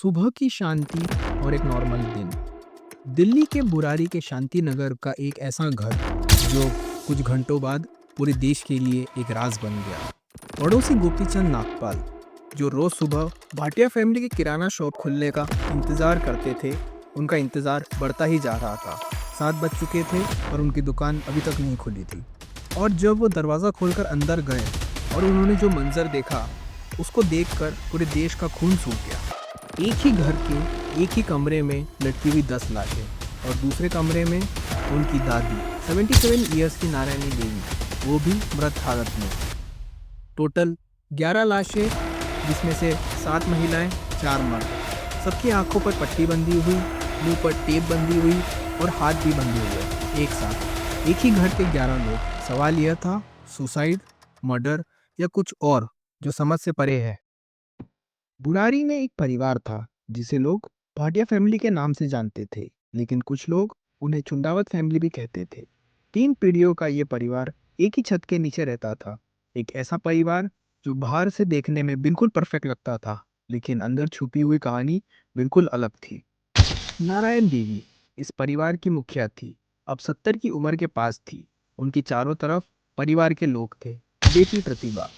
सुबह की शांति और एक नॉर्मल दिन। दिल्ली के बुरारी के शांति नगर का एक ऐसा घर जो कुछ घंटों बाद पूरे देश के लिए एक राज बन गया। पड़ोसी गोपीचंद नागपाल जो रोज सुबह भाटिया फैमिली के किराना शॉप खुलने का इंतजार करते थे, उनका इंतजार बढ़ता ही जा रहा था। 7 बज चुके थे और उनकी दुकान अभी तक नहीं खुली थी। और जब वो दरवाज़ा खोलकर अंदर गए और उन्होंने जो मंजर देखा, उसको देखकर पूरे देश का खून सूख गया। एक ही घर के एक ही कमरे में लटकी हुई 10 लाशें और दूसरे कमरे में उनकी दादी 77 ईयर्स की नारायणी देवी, वो भी मृत हालत में। टोटल 11 लाशें, जिसमें से 7 महिलाएं 4 मर्द। सबकी आंखों पर पट्टी बंधी हुई, मुंह पर टेप बंधी हुई और हाथ भी बंधे हुए एक साथ। एक ही घर के 11 लोग। सवाल यह था, सुसाइड, मर्डर या कुछ और जो समझ से परे है। बुरारी में एक परिवार था जिसे लोग भाटिया फैमिली के नाम से जानते थे, लेकिन कुछ लोग उन्हें चुंडावत फैमिली भी कहते थे। 3 पीढ़ियों का ये परिवार एक ही छत के नीचे रहता था। एक ऐसा परिवार जो बाहर से देखने में बिल्कुल परफेक्ट लगता था, लेकिन अंदर छुपी हुई कहानी बिल्कुल अलग थी। नारायण देवी इस परिवार की मुखिया थी। अब 70 की उम्र के पास थी। उनकी चारों तरफ परिवार के लोग थे। बेटी प्रतिभा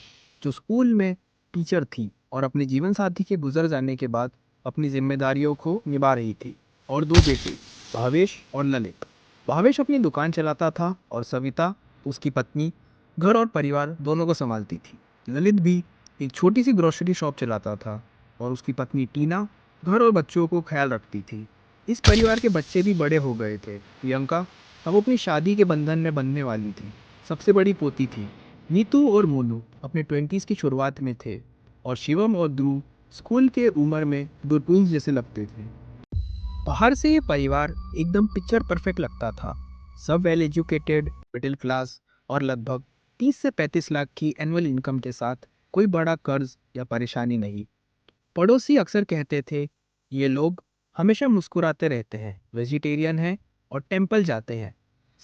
जो स्कूल में टीचर थी और अपने जीवन साथी के गुजर जाने के बाद अपनी जिम्मेदारियों को निभा रही थी। और 2 बेटे, भावेश और ललित। भावेश अपनी दुकान चलाता था और सविता, उसकी पत्नी, घर और परिवार दोनों को संभालती थी। ललित भी एक छोटी सी ग्रोसरी शॉप चलाता था और उसकी पत्नी टीना घर और बच्चों को ख्याल रखती थी। इस परिवार के बच्चे भी बड़े हो गए थे। प्रियंका अब अपनी शादी के बंधन में बंधने वाली थी। सबसे बड़ी पोती थी। नीतू और मोनू अपने 20s की शुरुआत में थे और शिवम और ध्रुव स्कूल के उम्र में 2 ट्विंस जैसे लगते थे। बाहर से ये परिवार एकदम पिक्चर परफेक्ट लगता था। सब वेल एजुकेटेड, मिडिल क्लास और लगभग 30 से 35 लाख की एनुअल इनकम के साथ। कोई बड़ा कर्ज या परेशानी नहीं। पड़ोसी अक्सर कहते थे, ये लोग हमेशा मुस्कुराते रहते हैं, वेजिटेरियन हैं और टेम्पल जाते हैं।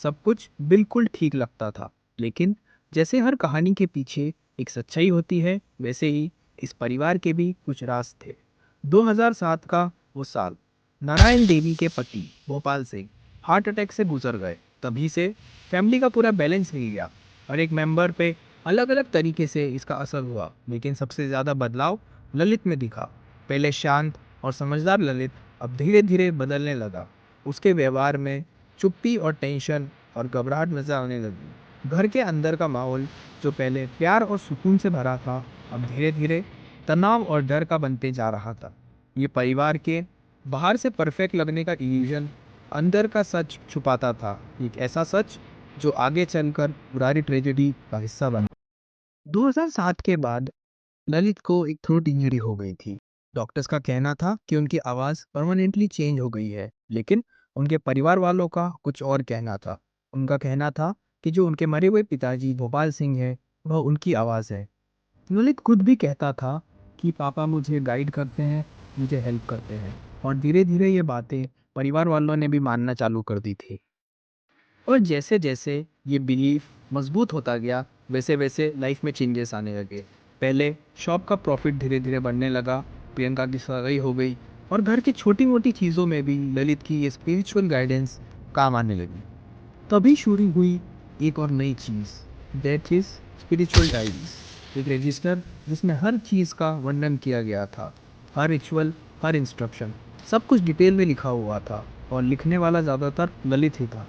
सब कुछ बिल्कुल ठीक लगता था, लेकिन जैसे हर कहानी के पीछे एक सच्चाई होती है, वैसे ही इस परिवार के भी कुछ राज थे। 2007 का वो साल। नारायण देवी के पति भोपाल सिंह हार्ट अटैक से गुजर गए। तभी से फैमिली का पूरा बैलेंस हिल गया। हर एक मेंबर पे अलग अलग तरीके से इसका असर हुआ, लेकिन सबसे ज़्यादा बदलाव ललित में दिखा। पहले शांत और समझदार ललित अब धीरे धीरे बदलने लगा। उसके व्यवहार में चुप्पी और टेंशन और घबराहट नजर आने लगी। घर के अंदर का माहौल जो पहले प्यार और सुकून से भरा था, अब धीरे धीरे तनाव और डर का बनते जा रहा था। ये परिवार के बाहर से परफेक्ट लगने का इल्यूजन अंदर का सच छुपाता था। एक ऐसा सच जो आगे चलकर बुरारी ट्रेजेडी का हिस्सा बन। 2007 के बाद ललित को एक थ्रोट इंजरी हो गई थी। डॉक्टर्स का कहना था कि उनकी आवाज़ परमानेंटली चेंज हो गई है, लेकिन उनके परिवार वालों का कुछ और कहना था। उनका कहना था कि जो उनके मरे हुए पिताजी भोपाल सिंह है, वह उनकी आवाज़ है। ललित खुद भी कहता था कि पापा मुझे गाइड करते हैं, मुझे हेल्प करते हैं। और धीरे धीरे ये बातें परिवार वालों ने भी मानना चालू कर दी थी। और जैसे जैसे ये बिलीफ मजबूत होता गया, वैसे वैसे लाइफ में चेंजेस आने लगे। पहले शॉप का प्रॉफिट धीरे धीरे बढ़ने लगा, प्रियंका की सगाई हो गई और घर की छोटी मोटी चीज़ों में भी ललित की ये स्पिरिचुअल गाइडेंस काम आने लगी। तभी शुरू हुई एक और नई चीज़, दैट इज स्पिरिचुअल डायरीज। एक रजिस्टर जिसमें हर चीज़ का वर्णन किया गया था, हर रिचुअल, हर इंस्ट्रक्शन, सब कुछ डिटेल में लिखा हुआ था और लिखने वाला ज़्यादातर ललित ही था।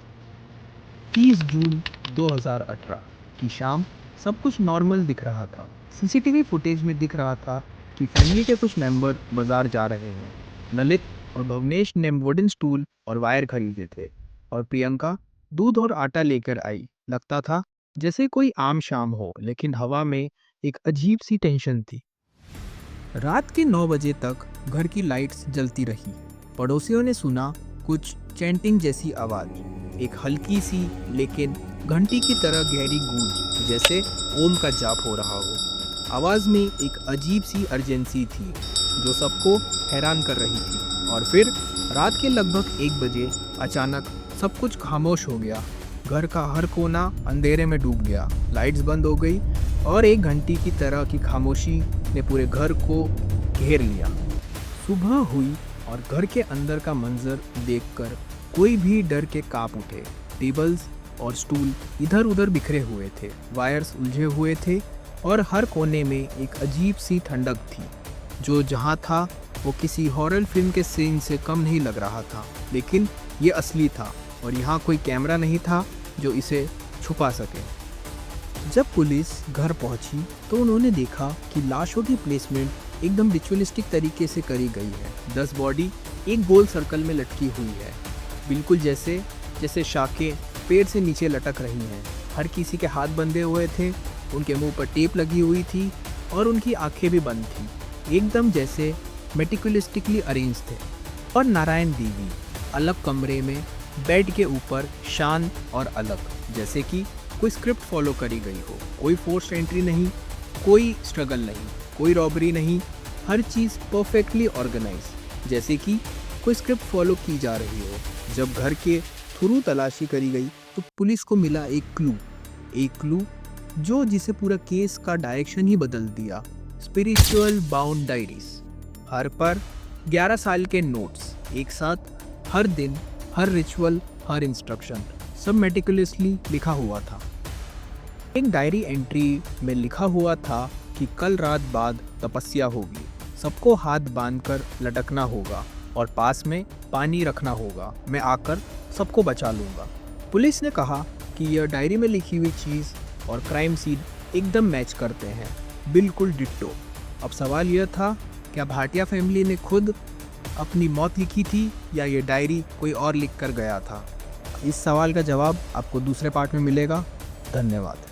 30 जून 2018 की शाम सब कुछ नॉर्मल दिख रहा था। सीसीटीवी फुटेज में दिख रहा था कि फैमिली के कुछ मेंबर बाजार जा रहे हैं। ललित और भवनेश ने वुडन स्टूल और वायर खरीदे थे और प्रियंका दूध और आटा लेकर आई। लगता था जैसे कोई आम शाम हो, लेकिन हवा में एक अजीब सी टेंशन थी। रात के 9 बजे तक घर की लाइट्स जलती रही। पड़ोसियों ने सुना कुछ चैंटिंग जैसी आवाज़, एक हल्की सी लेकिन घंटी की तरह गहरी गूंज, जैसे ओम का जाप हो रहा हो। आवाज़ में एक अजीब सी अर्जेंसी थी जो सबको हैरान कर रही थी। और फिर रात के लगभग 1 बजे अचानक सब कुछ खामोश हो गया। घर का हर कोना अंधेरे में डूब गया। लाइट्स बंद हो गई और एक घंटी की तरह की खामोशी ने पूरे घर को घेर लिया। सुबह हुई और घर के अंदर का मंजर देखकर कोई भी डर के कांप उठे। टेबल्स और स्टूल इधर उधर बिखरे हुए थे, वायर्स उलझे हुए थे और हर कोने में एक अजीब सी ठंडक थी। जो जहाँ था वो किसी हॉरर फिल्म के सीन से कम नहीं लग रहा था, लेकिन ये असली था और यहाँ कोई कैमरा नहीं था जो इसे छुपा सके। जब पुलिस घर पहुंची तो उन्होंने देखा कि लाशों की प्लेसमेंट एकदम रिचुअलिस्टिक तरीके से करी गई है। 10 बॉडी एक गोल सर्कल में लटकी हुई है, बिल्कुल जैसे जैसे शाखें पेड़ से नीचे लटक रही हैं। हर किसी के हाथ बंधे हुए थे, उनके मुंह पर टेप लगी हुई थी और उनकी आंखें भी बंद थी, एकदम जैसे मेटिकुलस्टिकली अरेंज थे। और नारायण देवी अलग कमरे में बेड के ऊपर शांत और अलग, जैसे कि कोई स्क्रिप्ट फॉलो करी गई हो। कोई फोर्स एंट्री नहीं, कोई स्ट्रगल नहीं, कोई रॉबरी नहीं, हर चीज़ परफेक्टली ऑर्गेनाइज, जैसे कि कोई स्क्रिप्ट फॉलो की जा रही हो। जब घर के थ्रू तलाशी करी गई तो पुलिस को मिला एक क्लू जो जिसे पूरा केस का डायरेक्शन ही बदल दिया। स्पिरिचुअल बाउंड डायरीज, हर पर 11 साल के नोट्स, एक साथ, हर दिन, हर रिचुअल, हर इंस्ट्रक्शन, सब मेटिकुलसली लिखा हुआ था। एक डायरी एंट्री में लिखा हुआ था कि कल रात बाद तपस्या होगी, सबको हाथ बांधकर लटकना होगा और पास में पानी रखना होगा, मैं आकर सबको बचा लूँगा। पुलिस ने कहा कि यह डायरी में लिखी हुई चीज़ और क्राइम सीन एकदम मैच करते हैं, बिल्कुल डिट्टो। अब सवाल यह था, क्या भाटिया फैमिली ने खुद अपनी मौत लिखी थी या ये डायरी कोई और लिख कर गया था? इस सवाल का जवाब आपको दूसरे पार्ट में मिलेगा। धन्यवाद।